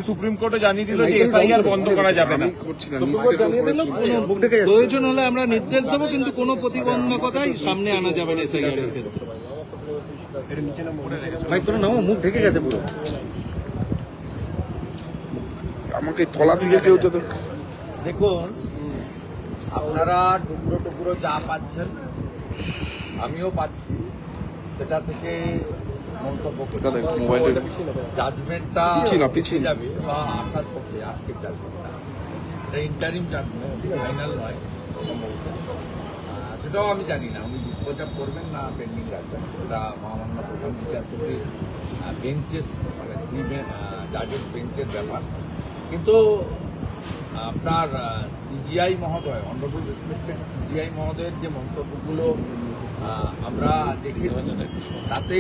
Supreme কোর্টে জানিয়ে দিল যে এসআইআর বন্ধ করা যাবে না। প্রয়োজন হলে আমরা নির্দেশ দেবো, কিন্তু কোনো প্রতিবন্ধকতাই সামনে আনা যাবে না এসআইআর এর ক্ষেত্রে। মুখ ঢেকে গেছে পুরো। আমাকে তলা থেকে কেউ যদি দেখুন, আপনারা টুকরো টুকরো যা পাচ্ছেন আমিও পাচ্ছি, সেটা থেকে মন্তব্য করতে জাজমেন্টটা পিছিয়ে যাবে বা আসার পক্ষে আজকের জাজমেন্টটা ইন্টারিম জাজমেন্ট, ফাইনাল নয়, সেটাও আমি জানি না উনি ডিসপোজ আপ করবেন না পেন্ডিং রাখবেন। এটা মহামান্য প্রধান বিচারপতির বেঞ্চেস মানে জাজেস বেঞ্চের ব্যাপার। কিন্তু আপনার সিজিআই মহোদয়, অনারেবল রেসপেক্টেড সিজিআই মহোদয়ের যে মন্তব্যগুলো আমরা দেখেছি, তাতে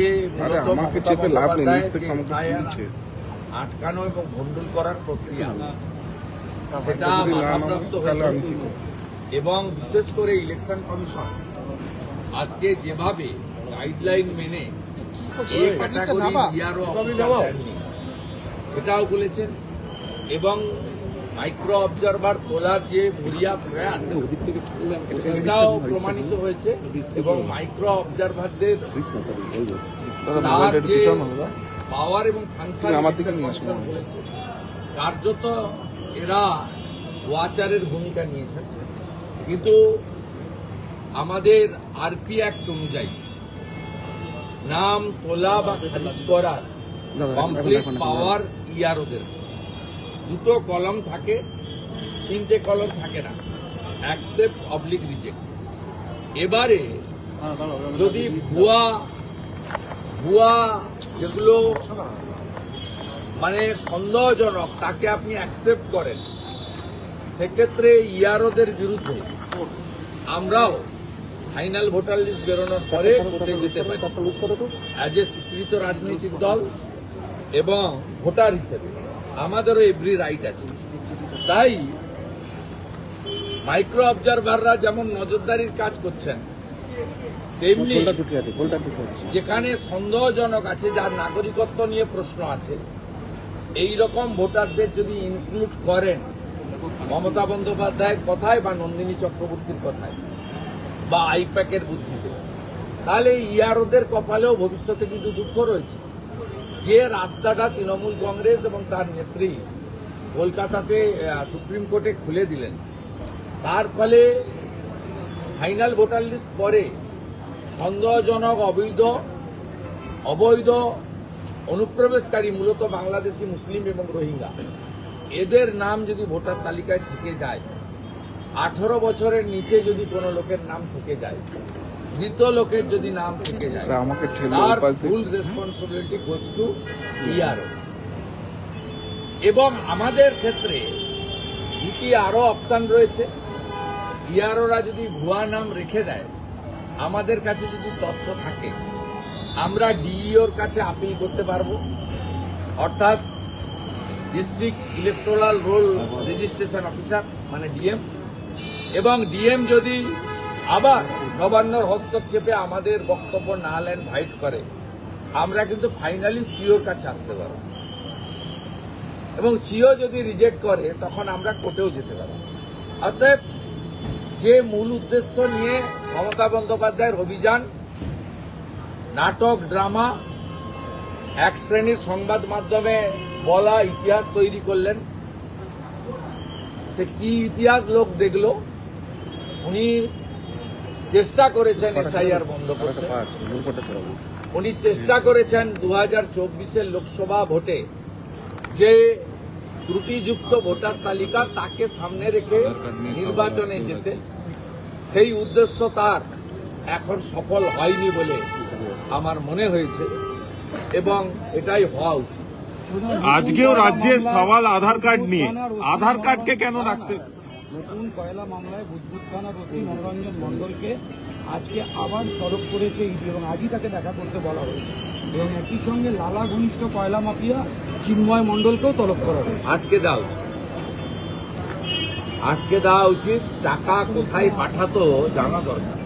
আটকানো এবং ভণ্ডুল করার প্রক্রিয়া সেটা বাধাপ্রাপ্ত হয়েছে। এবং বিশেষ করে ইলেকশন কমিশন আজকে যেভাবে গাইডলাইন মেনে সেটাও বলেছেন, এবং মাইক্রো অবজারভার তোলার যে মরিয়া প্রয়াস সেটাও প্রমাণিত হয়েছে। এবং মাইক্রো অবজারভারদের পাওয়ার এবং ফাংশন বলেছে, কার্যত এরা ওয়াচারের ভূমিকা নিয়েছেন। কিন্তু আমাদের আরপি অ্যাক্ট অনুযায়ী নাম তোলা বা খারিজ করার কমপ্লিট পাওয়ার ইআরওদের। দুটো কলম থাকে, তিনটে কলম থাকে না, অ্যাকসেপ্ট অবলিক রিজেক্ট। এবারে যদি ভুয়া যেগুলো মানে সন্দেহজনক তাকে আপনি অ্যাকসেপ্ট করেন, সেক্ষেত্রে ইআরওদের বিরুদ্ধে আমরাও ফাইনাল ভোটার লিস্ট বেরোনোর পরে কোর্টে যেতে পারি অ্যাজ এ স্বীকৃত রাজনৈতিক দল এবং ভোটার হিসেবে আমাদেরও এভরি রাইট আছে। তাই মাইক্রো অবজারভাররা যেমন নজরদারির কাজ করছেন, তেমনি যেখানে সন্দেহজনক আছে, যার নাগরিকত্ব নিয়ে প্রশ্ন আছে, এই রকম ভোটারদের যদি ইনক্লুড করেন মমতা বন্দ্যোপাধ্যায়ের কথায় বা নন্দিনী চক্রবর্তীর কথায় বা আইপ্যাকের বুদ্ধিতে, তাহলে ইআরওদের কপালেও ভবিষ্যতে কিন্তু দুঃখ রয়েছে। যে রাস্তাটা তৃণমূল কংগ্রেস এবং তার নেত্রী কলকাতাতে সুপ্রিম কোর্টে খুলে দিলেন, তার ফলে ফাইনাল ভোটার লিস্ট পরে সন্দেহজনক অবৈধ অনুপ্রবেশকারী, মূলত বাংলাদেশি মুসলিম এবং রোহিঙ্গা, এদের নাম যদি ভোটার তালিকায় থেকে যায়, 18 বছরের নিচে যদি কোনো লোকের নাম থেকে যায়, মৃত লোকের যদি নাম থেকে যায়, তার ফুল রেসপন্সিবিলিটি গোজ টু ইআরও। এবং আমাদের ক্ষেত্রে দুটি আরো অপশন রয়েছে। ইআরওরা যদি ভুয়া নাম রেখে দেয়, আমাদের কাছে যদি তথ্য থাকে, আমরা ডিইওর কাছে আপিল করতে পারবো, অর্থাৎ district electoral role registration officer মানে ডিএম। এবং ডিএম যদি আবার নবান্নর হস্তক্ষেপে আমাদের বক্তব্য না নেন, ভাইট করে, আমরা কিন্তু ফাইনালি সিওর কাছে আসতে পারব। এবং সিও যদি রিজেক্ট করে, তখন আমরা কোর্টেও যেতে পারব। অতএব যে মূল উদ্দেশ্য নিয়ে মমতা বন্দ্যোপাধ্যায়ের অভিযান, নাটক, ড্রামা, এক শ্রেণীর সংবাদ মাধ্যমে বলা ইতিহাস তৈরি করলেন, সে কি ইতিহাস লোক দেখলো? উনি চেষ্টা করেছেন এসআইআর বন্ধ করতে, উনি চেষ্টা করেছেন 2024-এর লোকসভা ভোটে যে ত্রুটিযুক্ত ভোটার তালিকা, তাকে সামনে রেখে নির্বাচনে যেতে। সেই উদ্দেশ্য তার এখন সফল হয়নি বলে আমার মনে হয়েছে, এবং এটাই হওয়া উচিত। আজকেও রাজ্যের সওয়াল আধার কার্ড নিয়ে, আধার কার্ডকে কেন রাখতে? নতুন কয়লা মামলায় বুধবুদ থানার ওসি মনোরঞ্জন মণ্ডলকে আজকে আবার তলব করেছে ইডি, এবং আজই তাকে দেখা করতে বলা হয়েছে। এবং একই সঙ্গে লালা ঘনিষ্ঠ কয়লা মাফিয়া চিন্ময় মণ্ডলকেও তলব করা হয়েছে। আটকে দেওয়া উচিত। টাকা কোথায় পাঠাতো জানা দরকার,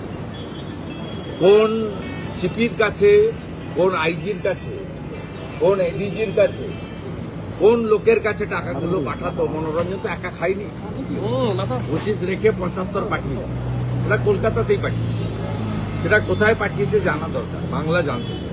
কোন সিপির কাছে, কোন আইজির কাছে, কোন এডিজির কাছে কোন লোকের কাছে টাকাগুলো পাঠাতো? মনোরঞ্জন তো একা খাইনি, 25 রেখে 75 পাঠিয়েছে, এটা কলকাতাতেই পাঠিয়েছে। সেটা কোথায় পাঠিয়েছে জানা দরকার, বাংলা জানতে চায়।